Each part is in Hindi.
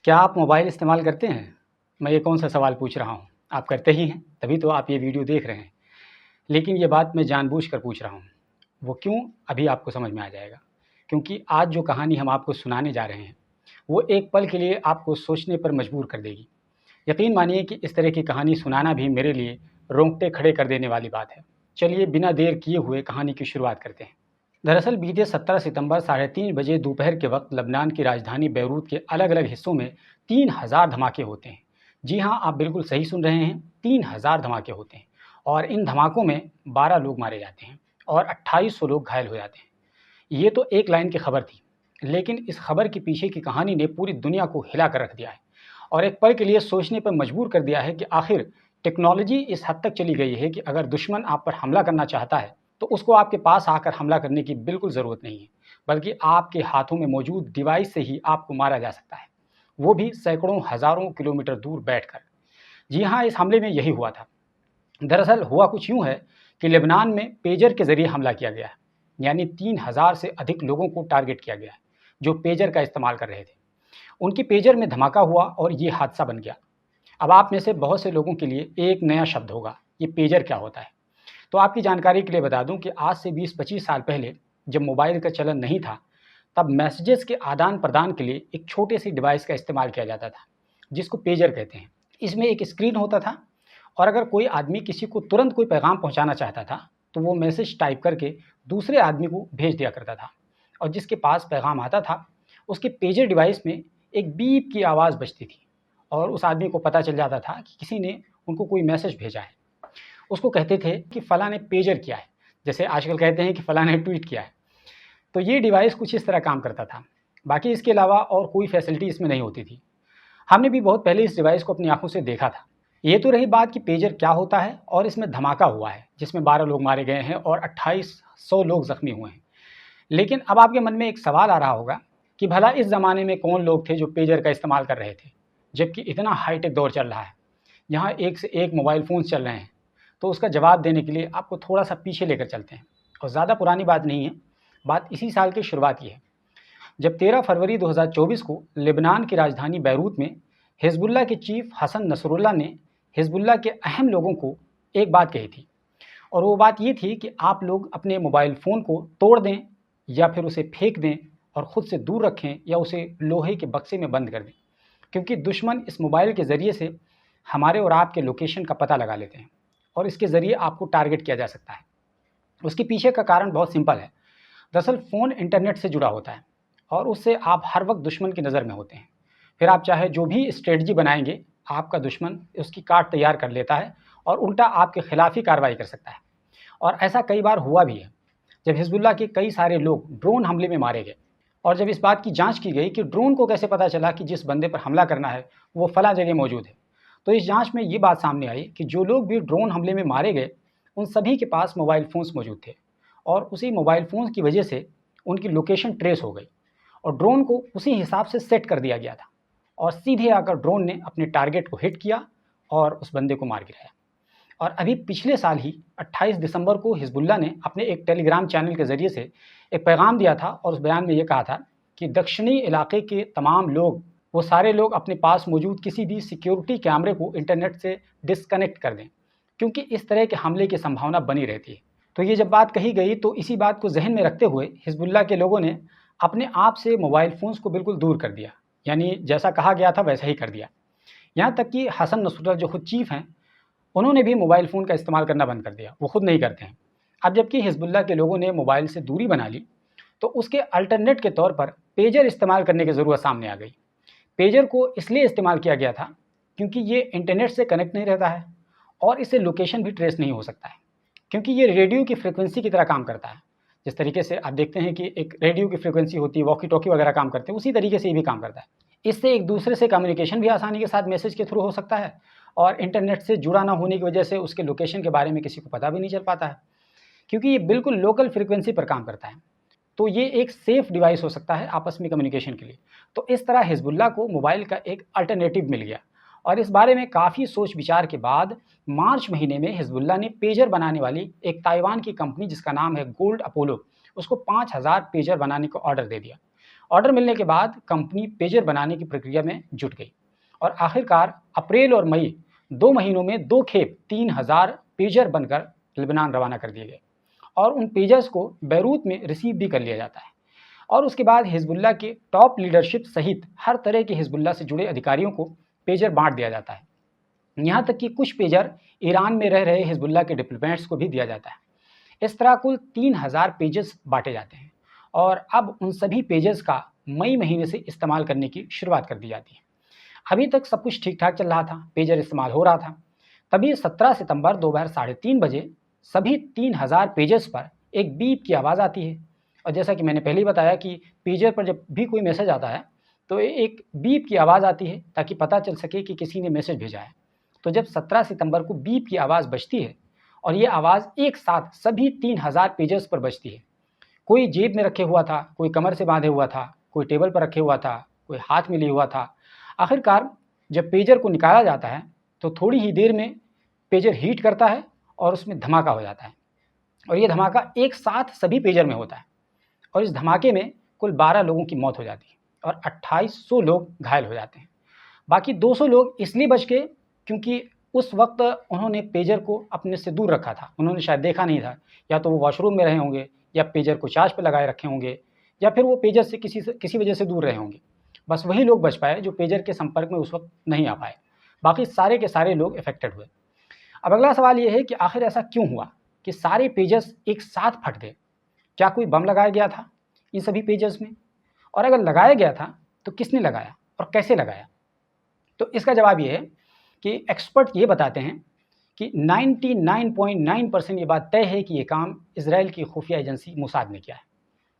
क्या आप मोबाइल इस्तेमाल करते हैं? मैं ये कौन-सा सवाल पूछ रहा हूँ? आप करते ही हैं, तभी तो आप ये वीडियो देख रहे हैं। लेकिन ये बात मैं जानबूझकर पूछ रहा हूँ। वो क्यों? अभी आपको समझ में आ जाएगा। क्योंकि आज जो कहानी हम आपको सुनाने जा रहे हैं, वो एक पल के लिए आपको सोचने पर मजबूर कर देगी। यकीन मानिए कि इस तरह की कहानी सुनाना भी मेरे लिए रोंगटे खड़े कर देने वाली बात है। चलिए बिना देर किए हुए कहानी की शुरुआत करते हैं। दरअसल बीते 17 सितंबर साढ़े 3 बजे दोपहर के वक्त लबनान की राजधानी बैरूत के अलग-अलग हिस्सों में 3000 धमाके होते हैं। जी हाँ, आप बिल्कुल सही सुन रहे हैं, 3000 धमाके होते हैं और इन धमाकों में 12 लोग मारे जाते हैं और 2800 लोग घायल हो जाते हैं। ये तो एक लाइन की खबर थी, लेकिन इस खबर के पीछे की कहानी ने पूरी दुनिया को हिला कर रख दिया है और एक पल के लिए सोचने पर मजबूर कर दिया है कि आखिर टेक्नोलॉजी इस हद तक चली गई है कि अगर दुश्मन आप पर हमला करना चाहता है, तो उसको आपके पास आकर हमला करने की बिल्कुल ज़रूरत नहीं है, बल्कि आपके हाथों में मौजूद डिवाइस से ही आपको मारा जा सकता है, वो भी सैकड़ों हज़ारों किलोमीटर दूर बैठकर। जी हाँ, इस हमले में यही हुआ था। दरअसल हुआ कुछ यूँ है कि लेबनान में पेजर के ज़रिए हमला किया गया है, यानी 3000 से अधिक लोगों को टारगेट किया गया है, जो पेजर का इस्तेमाल कर रहे थे। उनकी पेजर में धमाका हुआ और ये हादसा बन गया। अब आप में से बहुत से लोगों के लिए एक नया शब्द होगा, ये पेजर क्या होता है? तो आपकी जानकारी के लिए बता दूं कि आज से 20-25 साल पहले जब मोबाइल का चलन नहीं था, तब मैसेजेस के आदान-प्रदान के लिए एक छोटे सी डिवाइस का इस्तेमाल किया जाता था, जिसको पेजर कहते हैं। इसमें एक स्क्रीन होता था और अगर कोई आदमी किसी को तुरंत कोई पैगाम पहुंचाना चाहता था, तो वो मैसेज टाइप करके दूसरे आदमी को भेज दिया करता था और जिसके पास पैगाम आता था, उसके पेजर डिवाइस में एक बीप की आवाज़ बजती थी और उस आदमी को पता चल जाता था कि किसी ने उनको कोई मैसेज भेजा है। उसको कहते थे कि फ़लाँ ने पेजर किया है, जैसे आजकल कहते हैं कि फ़लाँ ने ट्वीट किया है। तो ये डिवाइस कुछ इस तरह काम करता था। बाकी इसके अलावा और कोई फैसिलिटी इसमें नहीं होती थी। हमने भी बहुत पहले इस डिवाइस को अपनी आँखों से देखा था। ये तो रही बात कि पेजर क्या होता है और इसमें धमाका हुआ है, जिसमें 12 लोग मारे गए हैं और 2800 लोग ज़ख्मी हुए हैं। लेकिन अब आपके मन में एक सवाल आ रहा होगा कि भला इस ज़माने में कौन लोग थे जो पेजर का इस्तेमाल कर रहे थे, जबकि इतना हाईटेक दौर चल रहा है, यहाँ एक से एक मोबाइल फ़ोन्स चल रहे हैं। तो उसका जवाब देने के लिए आपको थोड़ा-सा पीछे लेकर चलते हैं और ज़्यादा पुरानी बात नहीं है, बात इसी साल की शुरुआत की है, जब 13 फरवरी 2024 को लेबनान की राजधानी बैरूत में हिज़्बुल्लाह के चीफ हसन नसरुल्लाह ने हिज़्बुल्लाह के अहम लोगों को एक बात कही थी और वो बात ये थी कि आप लोग अपने मोबाइल फ़ोन को तोड़ दें या फिर उसे फेंक दें और ख़ुद से दूर रखें या उसे लोहे के बक्से में बंद कर दें, क्योंकि दुश्मन इस मोबाइल के ज़रिए से हमारे और आपके लोकेशन का पता लगा लेते हैं और इसके ज़रिए आपको टारगेट किया जा सकता है। उसके पीछे का कारण बहुत सिंपल है। दरअसल फ़ोन इंटरनेट से जुड़ा होता है और उससे आप हर वक्त दुश्मन की नज़र में होते हैं। फिर आप चाहे जो भी स्ट्रेटजी बनाएंगे, आपका दुश्मन उसकी काट तैयार कर लेता है और उल्टा आपके खिलाफ ही कार्रवाई कर सकता है। और ऐसा कई बार हुआ भी है, जब हिज़्बुल्लाह के कई सारे लोग ड्रोन हमले में मारे गए और जब इस बात की जांच की गई कि ड्रोन को कैसे पता चला कि जिस बंदे पर हमला करना है वो फला जगह मौजूद है, तो इस जांच में ये बात सामने आई कि जो लोग भी ड्रोन हमले में मारे गए, उन सभी के पास मोबाइल फ़ोन्स मौजूद थे और उसी मोबाइल फ़ोन्स की वजह से उनकी लोकेशन ट्रेस हो गई और ड्रोन को उसी हिसाब से सेट कर दिया गया था और सीधे आकर ड्रोन ने अपने टारगेट को हिट किया और उस बंदे को मार गिराया। और अभी पिछले साल ही 28 दिसंबर को हिज़्बुल्लाह ने अपने एक टेलीग्राम चैनल के ज़रिए से एक पैगाम दिया था और उस बयान में ये कहा था कि दक्षिणी इलाके के तमाम लोग, वो सारे लोग अपने पास मौजूद किसी भी सिक्योरिटी कैमरे को इंटरनेट से डिस्कनेक्ट कर दें, क्योंकि इस तरह के हमले की संभावना बनी रहती है। तो ये जब बात कही गई तो इसी बात को जहन में रखते हुए हिज़्बुल्लाह के लोगों ने अपने आप से मोबाइल फ़ोन्स को बिल्कुल दूर कर दिया, यानी जैसा कहा गया था वैसा ही कर दिया। यहाँ तक कि हसन नसरुल्लाह जो खुद चीफ हैं, उन्होंने भी मोबाइल फ़ोन का इस्तेमाल करना बंद कर दिया, वो खुद नहीं करते हैं। अब जबकि हिज़्बुल्लाह के लोगों ने मोबाइल से दूरी बना ली, तो उसके अल्टरनेट के तौर पर पेजर इस्तेमाल करने की ज़रूरत सामने आ गई। पेजर को इसलिए इस्तेमाल किया गया था क्योंकि ये इंटरनेट से कनेक्ट नहीं रहता है और इससे लोकेशन भी ट्रेस नहीं हो सकता है, क्योंकि ये रेडियो की फ्रीक्वेंसी की तरह काम करता है। जिस तरीके से आप देखते हैं कि एक रेडियो की फ्रीक्वेंसी होती है, वॉकी टॉकी वगैरह काम करते हैं, उसी तरीके से ये भी काम करता है। इससे एक दूसरे से कम्युनिकेशन भी आसानी के साथ मैसेज के थ्रू हो सकता है और इंटरनेट से जुड़ा ना होने की वजह से उसके लोकेशन के बारे में किसी को पता भी नहीं चल पाता है, क्योंकि ये बिल्कुल लोकल फ्रीक्वेंसी पर काम करता है। तो ये एक सेफ़ डिवाइस हो सकता है आपस में कम्युनिकेशन के लिए। तो इस तरह हिज़्बुल्लाह को मोबाइल का एक अल्टरनेटिव मिल गया और इस बारे में काफ़ी सोच विचार के बाद मार्च महीने में हिज़्बुल्लाह ने पेजर बनाने वाली एक ताइवान की कंपनी जिसका नाम है गोल्ड अपोलो, उसको 5000 पेजर बनाने का ऑर्डर दे दिया ऑर्डर मिलने के बाद कंपनी पेजर बनाने की प्रक्रिया में जुट गई और आखिरकार अप्रैल और मई 2 महीनों में 2 खेप 3000 पेजर बनकर लेबनान रवाना कर दिए गए और उन पेजर्स को बैरूत में रिसीव भी कर लिया जाता है। और उसके बाद हिजबुल्लाह के टॉप लीडरशिप सहित हर तरह के हिजबुल्लाह से जुड़े अधिकारियों को पेजर बांट दिया जाता है। यहाँ तक कि कुछ पेजर ईरान में रह रहे हिजबुल्लाह के डिप्लोमेट्स को भी दिया जाता है। इस तरह कुल 3000 पेजेस बांटे जाते हैं और अब उन सभी पेजेस का मई महीने से इस्तेमाल करने की शुरुआत कर दी जाती है। अभी तक सब कुछ ठीक ठाक चल रहा था, पेजर इस्तेमाल हो रहा था। तभी 17 सितंबर दोपहर 3:30 बजे सभी 3000 पेजेस पर एक बीप की आवाज़ आती है। और जैसा कि मैंने पहले ही बताया कि पेजर पर जब भी कोई मैसेज आता है तो एक बीप की आवाज़ आती है ताकि पता चल सके कि किसी ने मैसेज भेजा है। तो जब 17 सितंबर को बीप की आवाज़ बजती है और ये आवाज़ एक साथ सभी 3000 पेजेस पर बजती है, कोई जेब में रखे हुआ था, कोई कमर से बांधे हुआ था, कोई टेबल पर रखे हुआ था, कोई हाथ में लिए हुआ था। आखिरकार जब पेजर को निकाला जाता है तो थोड़ी ही देर में पेजर हीट करता है और उसमें धमाका हो जाता है और ये धमाका एक साथ सभी पेजर में होता है और इस धमाके में कुल 12 लोगों की मौत हो जाती है और 2800 लोग घायल हो जाते हैं। बाकी 200 लोग इसलिए बच गए क्योंकि उस वक्त उन्होंने पेजर को अपने से दूर रखा था, उन्होंने शायद देखा नहीं था, या तो वो वॉशरूम में रहे होंगे या पेजर को चार्ज पर लगाए रखे होंगे या फिर वो पेजर से किसी वजह से दूर रहे होंगे। बस वही लोग बच पाए जो पेजर के संपर्क में उस वक्त नहीं आ पाए, बाकी सारे के सारे लोग अफेक्टेड हुए। अब अगला सवाल ये है कि आखिर ऐसा क्यों हुआ कि सारे पेजर्स एक साथ फट गए? क्या कोई बम लगाया गया था इन सभी पेजर्स में? और अगर लगाया गया था तो किसने लगाया और कैसे लगाया? तो इसका जवाब ये है कि एक्सपर्ट ये बताते हैं कि 99.9% ये बात तय है कि ये काम इजराइल की खुफिया एजेंसी मोसाद ने किया है।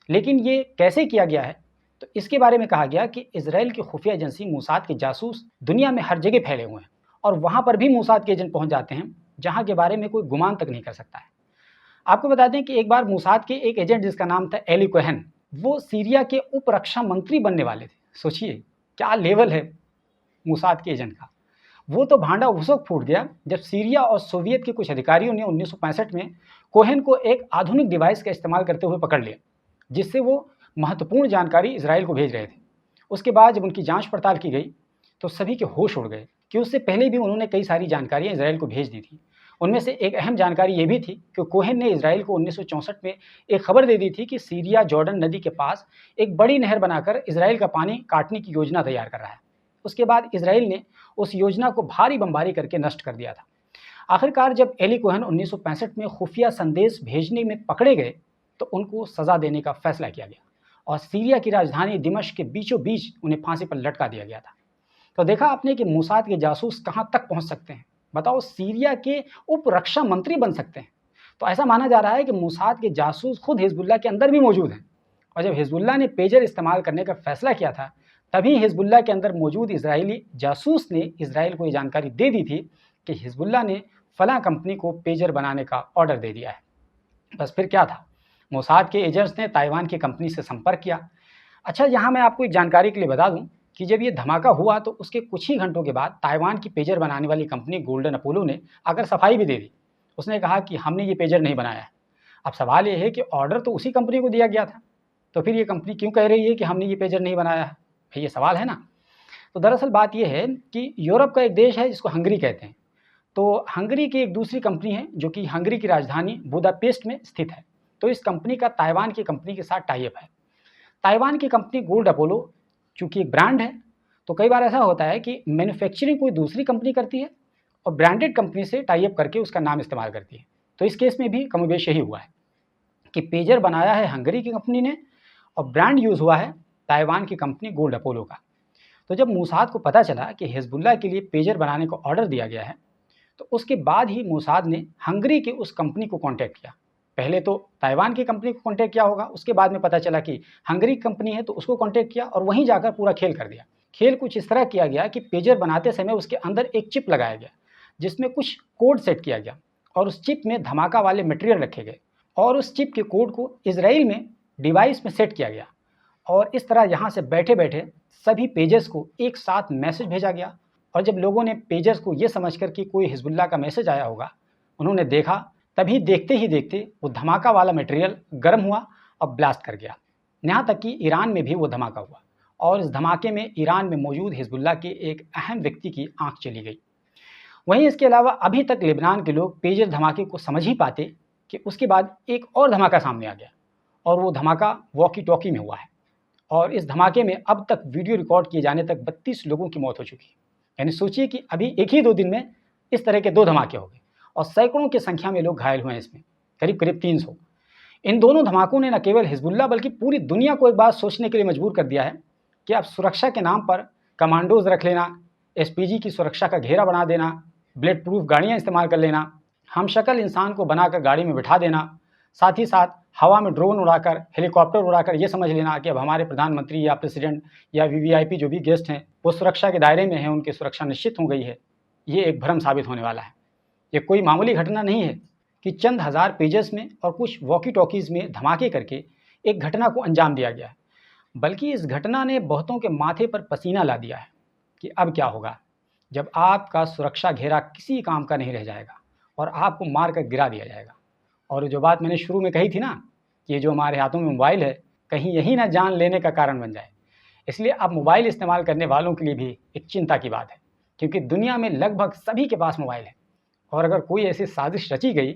लेकिन ये कैसे किया गया है, तो इसके बारे में कहा गया कि इजराइल की खुफिया एजेंसी मोसाद के जासूस दुनिया में हर जगह फैले हुए हैं और वहाँ पर भी मोसाद के एजेंट पहुँच जाते हैं जहाँ के बारे में कोई गुमान तक नहीं कर सकता है। आपको बता दें कि एक बार मोसाद के एक एजेंट जिसका नाम था एली कोहेन, वो सीरिया के उप रक्षा मंत्री बनने वाले थे। सोचिए क्या लेवल है मोसाद के एजेंट का। वो तो भांडा उस वक्त फूट गया जब सीरिया और सोवियत के कुछ अधिकारियों ने 1965 में कोहेन को एक आधुनिक डिवाइस का इस्तेमाल करते हुए पकड़ लिया, जिससे वो महत्वपूर्ण जानकारी इसराइल को भेज रहे थे। उसके बाद जब उनकी जांच पड़ताल की गई तो सभी के होश उड़ गए कि उससे पहले भी उन्होंने कई सारी जानकारियां इसराइल को भेज दी थी। उनमें से एक अहम जानकारी ये भी थी कि कोहेन ने इसराइल को 1964 में एक खबर दे दी थी कि सीरिया जॉर्डन नदी के पास एक बड़ी नहर बनाकर इसराइल का पानी काटने की योजना तैयार कर रहा है। उसके बाद इसराइल ने उस योजना को भारी बमबारी करके नष्ट कर दिया था। आखिरकार जब एली कोहेन 1965 में खुफिया संदेश भेजने में पकड़े गए तो उनको सज़ा देने का फैसला किया गया और सीरिया की राजधानी दिमश्क के बीचों बीच उन्हें फांसी पर लटका दिया गया था। तो देखा आपने कि मोसाद के जासूस कहाँ तक पहुँच सकते हैं। बताओ, सीरिया के उप रक्षा मंत्री बन सकते हैं। तो ऐसा माना जा रहा है कि मोसाद के जासूस खुद हिजबुल्लाह के अंदर भी मौजूद हैं और जब हिजबुल्लाह ने पेजर इस्तेमाल करने का फैसला किया था तभी हिजबुल्लाह के अंदर मौजूद इजरायली जासूस ने इसराइल को ये जानकारी दे दी थी कि हिजबुल्लाह ने फलां कंपनी को पेजर बनाने का ऑर्डर दे दिया है। बस फिर क्या था, मोसाद के एजेंट्स ने ताइवान की कंपनी से संपर्क किया। अच्छा, यहाँ मैं आपको एक जानकारी के लिए बता दूं कि जब ये धमाका हुआ तो उसके कुछ ही घंटों के बाद ताइवान की पेजर बनाने वाली कंपनी गोल्डन अपोलो ने आकर सफाई भी दे दी। उसने कहा कि हमने ये पेजर नहीं बनाया है। अब सवाल ये है कि ऑर्डर तो उसी कंपनी को दिया गया था, तो फिर ये कंपनी क्यों कह रही है कि हमने ये पेजर नहीं बनाया है? ये सवाल है ना। तो दरअसल बात यह है कि यूरोप का एक देश है जिसको हंगरी कहते हैं। तो हंगरी की एक दूसरी कंपनी है जो कि हंगरी की राजधानी बुदापेस्ट में स्थित है। तो इस कंपनी का ताइवान की कंपनी के साथ टाई अप है। ताइवान की कंपनी गोल्ड अपोलो चूँकि एक ब्रांड है, तो कई बार ऐसा होता है कि मैन्युफैक्चरिंग कोई दूसरी कंपनी करती है और ब्रांडेड कंपनी से टाई अप करके उसका नाम इस्तेमाल करती है। तो इस केस में भी कमोबेश यही हुआ है कि पेजर बनाया है हंगरी की कंपनी ने और ब्रांड यूज़ हुआ है ताइवान की कंपनी गोल्ड अपोलो का। तो जब मोसाद को पता चला कि हिजबुल्लाह के लिए पेजर बनाने को ऑर्डर दिया गया है तो उसके बाद ही मोसाद ने हंगरी की उस कंपनी को कांटेक्ट किया। पहले तो ताइवान की कंपनी को कांटेक्ट किया होगा, उसके बाद में पता चला कि हंगरी की कंपनी है तो उसको कांटेक्ट किया और वहीं जाकर पूरा खेल कर दिया। खेल कुछ इस तरह किया गया कि पेजर बनाते समय उसके अंदर एक चिप लगाया गया जिसमें कुछ कोड सेट किया गया और उस चिप में धमाका वाले मटेरियल रखे गए और उस चिप के कोड को इजराइल में डिवाइस में सेट किया गया और इस तरह यहाँ से बैठे बैठे सभी पेजर्स को एक साथ मैसेज भेजा गया। और जब लोगों ने पेजर्स को ये समझकर कि कोई हिजबुल्लाह का मैसेज आया होगा उन्होंने देखा, तभी देखते ही देखते वो धमाका वाला मटेरियल गर्म हुआ और ब्लास्ट कर गया। यहाँ तक कि ईरान में भी वो धमाका हुआ और इस धमाके में ईरान में मौजूद हिजबुल्लाह के एक अहम व्यक्ति की आंख चली गई। वहीं इसके अलावा अभी तक लेबनान के लोग पेजर धमाके को समझ ही पाते कि उसके बाद एक और धमाका सामने आ गया और वो धमाका वॉकी टॉकी में हुआ है और इस धमाके में अब तक वीडियो रिकॉर्ड किए जाने तक 32 लोगों की मौत हो चुकी है। यानी सोचिए कि अभी एक ही 2 दिन में इस तरह के 2 धमाके हो गए और सैकड़ों की संख्या में लोग घायल हुए हैं इसमें, करीब 300। इन दोनों धमाकों ने न केवल हिजबुल्लाह बल्कि पूरी दुनिया को एक बात सोचने के लिए मजबूर कर दिया है कि अब सुरक्षा के नाम पर कमांडोज रख लेना, एसपीजी की सुरक्षा का घेरा बना देना, बुलेट प्रूफ गाड़ियाँ इस्तेमाल कर लेना, हम शक्ल इंसान को बनाकर गाड़ी में बिठा देना, साथ ही साथ हवा में ड्रोन उड़ाकर, हेलीकॉप्टर उड़ाकर ये समझ लेना कि अब हमारे प्रधानमंत्री या प्रेसिडेंट या वीवीआईपी जो भी गेस्ट हैं वो सुरक्षा के दायरे में हैं, उनकी सुरक्षा निश्चित हो गई है। ये एक भ्रम साबित होने वाला है। ये कोई मामूली घटना नहीं है कि चंद हज़ार पेजेस में और कुछ वॉकी टॉकीज़ में धमाके करके एक घटना को अंजाम दिया गया है, बल्कि इस घटना ने बहुतों के माथे पर पसीना ला दिया है कि अब क्या होगा जब आपका सुरक्षा घेरा किसी काम का नहीं रह जाएगा और आपको मार कर गिरा दिया जाएगा। और जो बात मैंने शुरू में कही थी ना कि ये जो हमारे हाथों में मोबाइल है कहीं यही ना जान लेने का कारण बन जाए। इसलिए अब मोबाइल इस्तेमाल करने वालों के लिए भी एक चिंता की बात है, क्योंकि दुनिया में लगभग सभी के पास मोबाइल है और अगर कोई ऐसी साजिश रची गई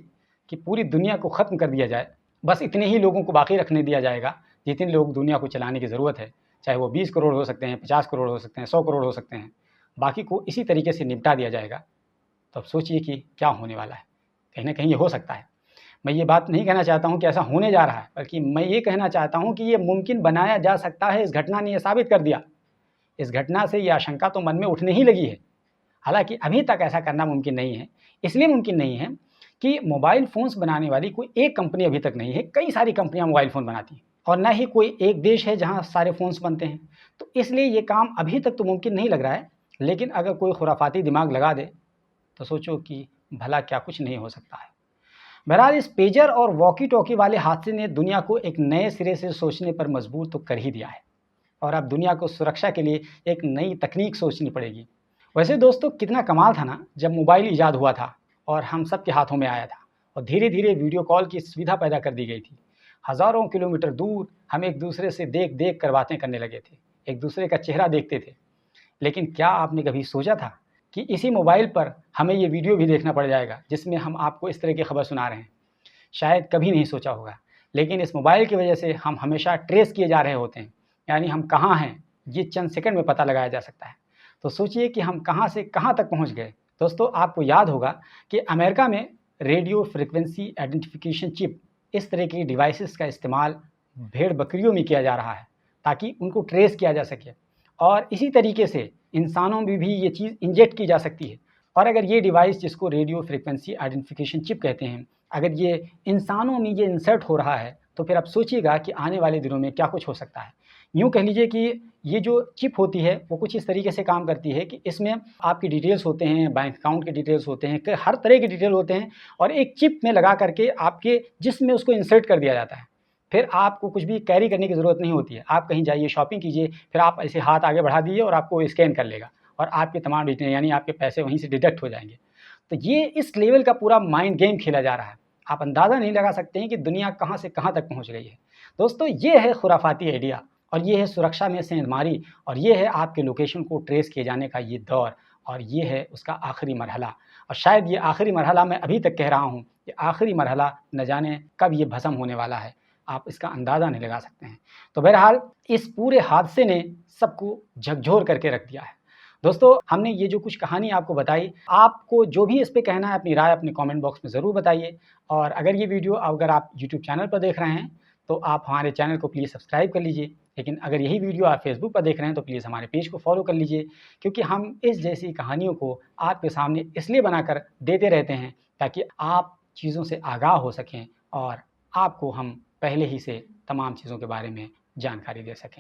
कि पूरी दुनिया को ख़त्म कर दिया जाए, बस इतने ही लोगों को बाकी रखने दिया जाएगा जितने लोग दुनिया को चलाने की ज़रूरत है, चाहे वो 20 करोड़ हो सकते हैं, 50 करोड़ हो सकते हैं, 100 करोड़ हो सकते हैं, बाकी को इसी तरीके से निपटा दिया जाएगा। तो अब सोचिए कि क्या होने वाला है। कहीं ना कहीं ये हो सकता है। मैं ये बात नहीं कहना चाहता हूँ कि ऐसा होने जा रहा है, बल्कि मैं ये कहना चाहता हूँ कि ये मुमकिन बनाया जा सकता है। इस घटना ने यह साबित कर दिया। इस घटना से ये आशंका तो मन में उठने ही लगी है। हालांकि अभी तक ऐसा करना मुमकिन नहीं है। इसलिए मुमकिन नहीं है कि मोबाइल फ़ोन्स बनाने वाली कोई एक कंपनी अभी तक नहीं है, कई सारी कंपनियां मोबाइल फ़ोन बनाती हैं और न ही कोई एक देश है जहां सारे फ़ोन्स बनते हैं। तो इसलिए ये काम अभी तक तो मुमकिन नहीं लग रहा है। लेकिन अगर कोई खुराफाती दिमाग लगा दे तो सोचो कि भला क्या कुछ नहीं हो सकता है। बहरहाल इस पेजर और वॉकी टॉकी वाले हादसे ने दुनिया को एक नए सिरे से सोचने पर मजबूर तो कर ही दिया है और अब दुनिया को सुरक्षा के लिए एक नई तकनीक सोचनी पड़ेगी। वैसे दोस्तों, कितना कमाल था ना जब मोबाइल ईजाद हुआ था और हम सब के हाथों में आया था और धीरे धीरे वीडियो कॉल की सुविधा पैदा कर दी गई थी। हज़ारों किलोमीटर दूर हम एक दूसरे से देख देख कर बातें करने लगे थे, एक दूसरे का चेहरा देखते थे। लेकिन क्या आपने कभी सोचा था कि इसी मोबाइल पर हमें ये वीडियो भी देखना पड़ जाएगा जिसमें हम आपको इस तरह की खबर सुना रहे हैं? शायद कभी नहीं सोचा होगा। लेकिन इस मोबाइल की वजह से हम हमेशा ट्रेस किए जा रहे होते हैं, यानी हम कहाँ हैं ये चंद सेकंड में पता लगाया जा सकता है। तो सोचिए कि हम कहाँ से कहाँ तक पहुँच गए। दोस्तों, आपको याद होगा कि अमेरिका में रेडियो फ्रिक्वेंसी आइडेंटिफिकेशन चिप, इस तरह की डिवाइसेस का इस्तेमाल भेड़ बकरियों में किया जा रहा है ताकि उनको ट्रेस किया जा सके और इसी तरीके से इंसानों में भी ये चीज़ इंजेक्ट की जा सकती है। और अगर ये डिवाइस, जिसको रेडियो फ्रिक्वेंसी आइडेंटिफिकेशन चिप कहते हैं, अगर ये इंसानों में ये इंसर्ट हो रहा है तो फिर आप सोचिएगा कि आने वाले दिनों में क्या कुछ हो सकता है। यूँ कह लीजिए कि ये जो चिप होती है वो कुछ इस तरीके से काम करती है कि इसमें आपकी डिटेल्स होते हैं, बैंक अकाउंट के डिटेल्स होते हैं, हर तरह के डिटेल होते हैं और एक चिप में लगा करके आपके जिस्म में उसको इंसर्ट कर दिया जाता है। फिर आपको कुछ भी कैरी करने की ज़रूरत नहीं होती है। आप कहीं जाइए, शॉपिंग कीजिए, फिर आप ऐसे हाथ आगे बढ़ा दीजिए और आपको स्कैन कर लेगा और आपके तमाम डिटेल, यानी आपके पैसे वहीं से डिडक्ट हो जाएंगे। तो ये इस लेवल का पूरा माइंड गेम खेला जा रहा है। आप अंदाज़ा नहीं लगा सकते हैं कि दुनिया कहाँ से कहाँ तक पहुँच गई है। दोस्तों, ये है खुराफाती आइडिया और ये है सुरक्षा में सेंधमारी और ये है आपके लोकेशन को ट्रेस किए जाने का ये दौर और ये है उसका आखिरी मरहला। और शायद ये आखिरी मरहला मैं अभी तक कह रहा हूँ कि आखिरी मरहला न जाने कब ये भस्म होने वाला है, आप इसका अंदाज़ा नहीं लगा सकते हैं। तो बहरहाल इस पूरे हादसे ने सबको झकझोर करके रख दिया है। दोस्तों, हमने ये जो कुछ कहानी आपको बताई, आपको जो भी इस पे कहना है अपनी राय अपने कमेंट बॉक्स में ज़रूर बताइए। और अगर ये वीडियो अगर आप यूट्यूब चैनल पर देख रहे हैं तो आप हमारे चैनल को प्लीज़ सब्सक्राइब कर लीजिए। लेकिन अगर यही वीडियो आप फेसबुक पर देख रहे हैं तो प्लीज़ हमारे पेज को फॉलो कर लीजिए, क्योंकि हम इस जैसी कहानियों को आपके सामने इसलिए बनाकर देते रहते हैं ताकि आप चीज़ों से आगाह हो सकें और आपको हम पहले ही से तमाम चीज़ों के बारे में जानकारी दे सकें।